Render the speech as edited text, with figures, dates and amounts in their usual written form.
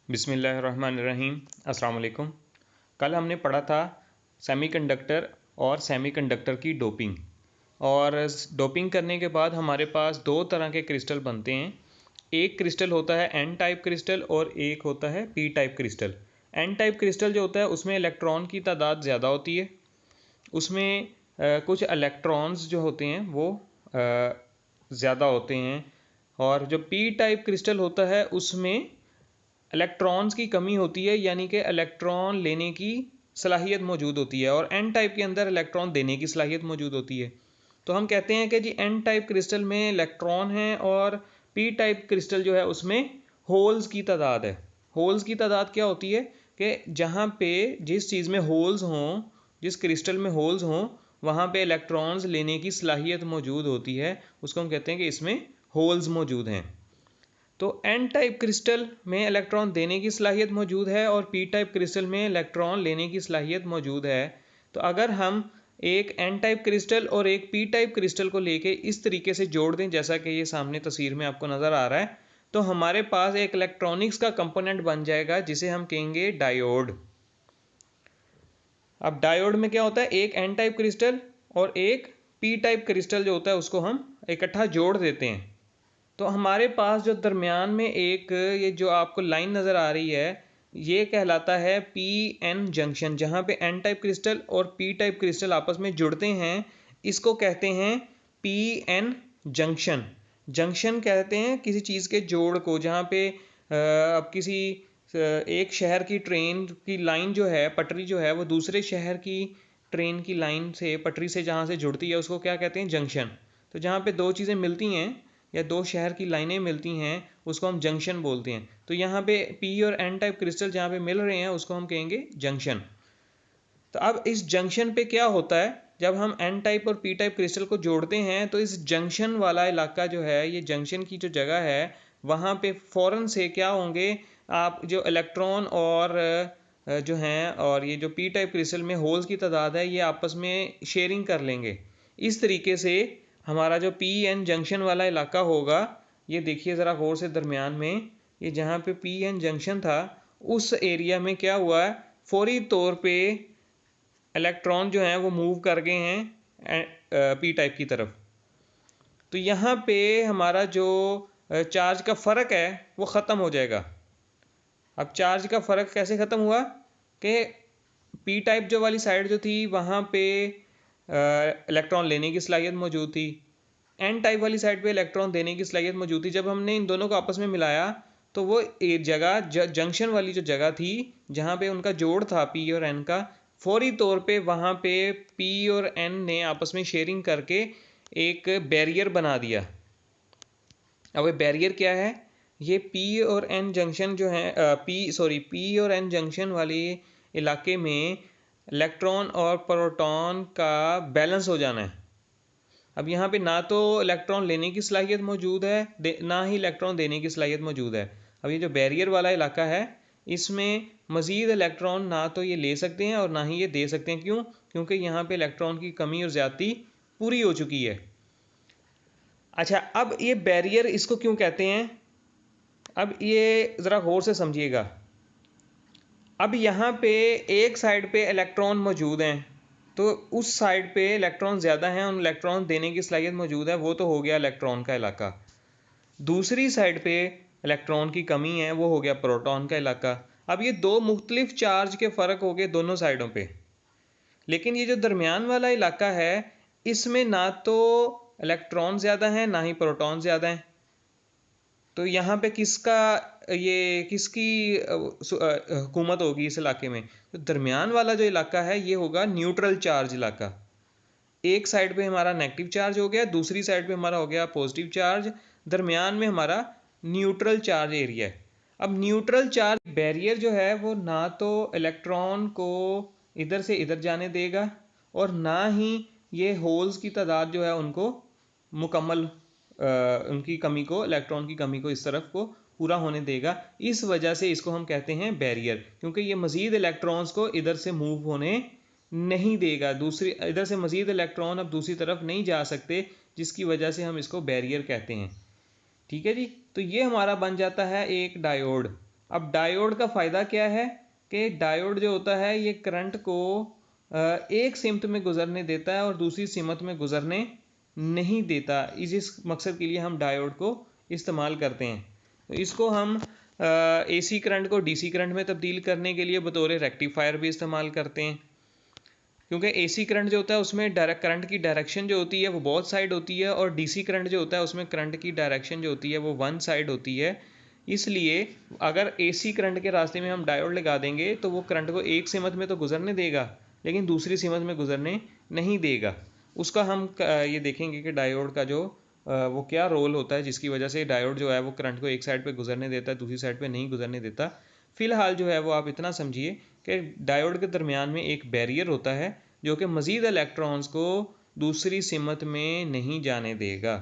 बिस्मिल्लाहिर्रहमानिर्रहीम। अस्सलाम वालेकुम। कल हमने पढ़ा था सेमीकंडक्टर और सेमीकंडक्टर की डोपिंग। और डोपिंग करने के बाद हमारे पास दो तरह के क्रिस्टल बनते हैं। एक क्रिस्टल होता है एन टाइप क्रिस्टल और एक होता है P type crystal. N type crystal जो होता है उसमें इलेक्ट्रॉन की तादाद ज़्यादा होती है, उसमें कुछ इलेक्ट्रॉन्स जो होते हैं वो ज़्यादा होते हैं। और जो पी टाइप क्रिस्टल होता है उसमें इलेक्ट्रॉन्स की कमी होती है, यानी कि इलेक्ट्रॉन लेने की सलाहियत मौजूद होती है, और एन टाइप के अंदर इलेक्ट्रॉन देने की सलाहियत मौजूद होती है। तो हम कहते हैं कि जी एन टाइप क्रिस्टल में इलेक्ट्रॉन है और पी टाइप क्रिस्टल जो है उसमें होल्स की तादाद है। होल्स की तादाद क्या होती है कि जहाँ पे जिस चीज़ में होल्स हों, जिस क्रिस्टल में होल्स हों, वहाँ पे इलेक्ट्रॉन्स लेने की सलाहियत मौजूद होती है, उसको हम कहते हैं कि इसमें होल्स मौजूद हैं। तो एन टाइप क्रिस्टल में इलेक्ट्रॉन देने की सलाहियत मौजूद है और पी टाइप क्रिस्टल में इलेक्ट्रॉन लेने की सलाहियत मौजूद है। तो अगर हम एक एन टाइप क्रिस्टल और एक पी टाइप क्रिस्टल को लेके इस तरीके से जोड़ दें जैसा कि ये सामने तस्वीर में आपको नज़र आ रहा है, तो हमारे पास एक इलेक्ट्रॉनिक्स का कंपोनेंट बन जाएगा जिसे हम कहेंगे डायोड। अब डायोड में क्या होता है, एक एन टाइप क्रिस्टल और एक पी टाइप क्रिस्टल जो होता है उसको हम इकट्ठा जोड़ देते हैं। तो हमारे पास जो दरमियान में एक ये जो आपको लाइन नज़र आ रही है, ये कहलाता है पी एन जंक्शन। जहाँ पे एन टाइप क्रिस्टल और पी टाइप क्रिस्टल आपस में जुड़ते हैं, इसको कहते हैं पी एन जंक्शन। जंक्शन कहते हैं किसी चीज़ के जोड़ को, जहाँ पे अब किसी एक शहर की ट्रेन की लाइन जो है, पटरी जो है, वो दूसरे शहर की ट्रेन की लाइन से, पटरी से जहाँ से जुड़ती है, उसको क्या कहते हैं, जंक्शन। तो जहाँ पे दो चीज़ें मिलती हैं या दो शहर की लाइनें मिलती हैं उसको हम जंक्शन बोलते हैं। तो यहाँ पे पी और एन टाइप क्रिस्टल जहाँ पे मिल रहे हैं उसको हम कहेंगे जंक्शन। तो अब इस जंक्शन पे क्या होता है, जब हम एन टाइप और पी टाइप क्रिस्टल को जोड़ते हैं तो इस जंक्शन वाला इलाका जो है, ये जंक्शन की जो जगह है, वहाँ पे फ़ौरन से क्या होंगे, आप जो इलेक्ट्रॉन और जो हैं और ये जो पी टाइप क्रिस्टल में होल्स की तादाद है, ये आपस में शेयरिंग कर लेंगे। इस तरीके से हमारा जो पी एन जंक्शन वाला इलाका होगा, ये देखिए ज़रा गौर से दरमियान में, ये जहाँ पे पी एन जंक्शन था उस एरिया में क्या हुआ है, फौरी तौर पे इलेक्ट्रॉन जो हैं वो मूव कर गए हैं पी टाइप की तरफ। तो यहाँ पे हमारा जो चार्ज का फ़र्क है वो ख़त्म हो जाएगा। अब चार्ज का फ़र्क कैसे ख़त्म हुआ कि पी टाइप जो वाली साइड जो थी वहाँ पे इलेक्ट्रॉन लेने की सलाहियत मौजूद थी, एन टाइप वाली साइड पे इलेक्ट्रॉन देने की सलाहियत मौजूद थी। जब हमने इन दोनों को आपस में मिलाया तो वो एक जगह जंक्शन वाली जो जगह थी जहाँ पे उनका जोड़ था पी और एन का, फौरी तौर पे वहाँ पे पी और एन ने आपस में शेयरिंग करके एक बैरियर बना दिया। अब ये बैरियर क्या है, ये पी और एन जंक्शन जो है पी और एन जंक्शन वाले इलाके में इलेक्ट्रॉन और प्रोटॉन का बैलेंस हो जाना है। अब यहाँ पे ना तो इलेक्ट्रॉन लेने की सलाहियत मौजूद है, ना ही इलेक्ट्रॉन देने की सलाहियत मौजूद है। अब ये जो बैरियर वाला इलाका है, इसमें मज़ीद इलेक्ट्रॉन ना तो ये ले सकते हैं और ना ही ये दे सकते हैं। क्यों? क्योंकि यहाँ पे इलेक्ट्रॉन की कमी और ज़्यादती पूरी हो चुकी है। अच्छा, अब ये बैरियर इसको क्यों कहते हैं, अब ये ज़रा गौर से समझिएगा। अब यहाँ पे एक साइड पे इलेक्ट्रॉन मौजूद हैं, तो उस साइड पे इलेक्ट्रॉन ज़्यादा हैं, उन इलेक्ट्रॉन देने की सलाहियत मौजूद है, वो तो हो गया इलेक्ट्रॉन का इलाका। दूसरी साइड पे इलेक्ट्रॉन की कमी है, वो हो गया प्रोटॉन का इलाका। अब ये दो मुख्तलिफ चार्ज के फ़र्क हो गए दोनों साइडों पे। लेकिन ये जो दरमियान वाला इलाका है, इसमें ना तो इलेक्ट्रॉन ज़्यादा हैं ना ही प्रोटॉन ज़्यादा हैं। तो यहाँ पे किसकी हुकूमत होगी इस इलाके में? तो दरमियान वाला जो इलाका है ये होगा न्यूट्रल चार्ज इलाका। एक साइड पे हमारा नेगेटिव चार्ज हो गया, दूसरी साइड पे हमारा हो गया पॉजिटिव चार्ज, दरमियान में हमारा न्यूट्रल चार्ज एरिया है। अब न्यूट्रल चार्ज बैरियर जो है वो ना तो इलेक्ट्रॉन को इधर से इधर जाने देगा और ना ही ये होल्स की तादाद जो है उनको मुकम्मल उनकी कमी को, इलेक्ट्रॉन की कमी को इस तरफ को पूरा होने देगा। इस वजह से इसको हम कहते हैं बैरियर, क्योंकि ये मज़ीद इलेक्ट्रॉन्स को इधर से मूव होने नहीं देगा। दूसरी इधर से मज़ीद इलेक्ट्रॉन अब दूसरी तरफ नहीं जा सकते, जिसकी वजह से हम इसको बैरियर कहते हैं। ठीक है जी, तो ये हमारा बन जाता है एक डायोड। अब डायोड का फ़ायदा क्या है कि डायोड जो होता है ये करंट को एक सिमत में गुजरने देता है और दूसरी सिमत में गुजरने नहीं देता। इस मकसद के लिए हम डायोड को इस्तेमाल करते हैं। तो इसको हम एसी करंट को डीसी करंट में तब्दील करने के लिए बतौर रेक्टिफायर भी इस्तेमाल करते हैं, क्योंकि एसी करंट जो होता है उसमें डायरेक्ट करंट की डायरेक्शन जो होती है वो बोथ साइड होती है, और डीसी करंट जो होता है उसमें करंट की डायरेक्शन जो होती है वो वन साइड होती है। इसलिए अगर एसी करंट के रास्ते में हम डायोड लगा देंगे तो वो करंट को एक सिमत में तो गुजरने देगा लेकिन दूसरी सिमत में गुजरने नहीं देगा। उसका हम ये देखेंगे कि डायोड का जो वो क्या रोल होता है जिसकी वजह से डायोड जो है वो करंट को एक साइड पे गुजरने देता है, दूसरी साइड पे नहीं गुजरने देता। फिलहाल जो है वो आप इतना समझिए कि डायोड के दरमियान में एक बैरियर होता है जो कि मज़ीद इलेक्ट्रॉन्स को दूसरी सिमत में नहीं जाने देगा।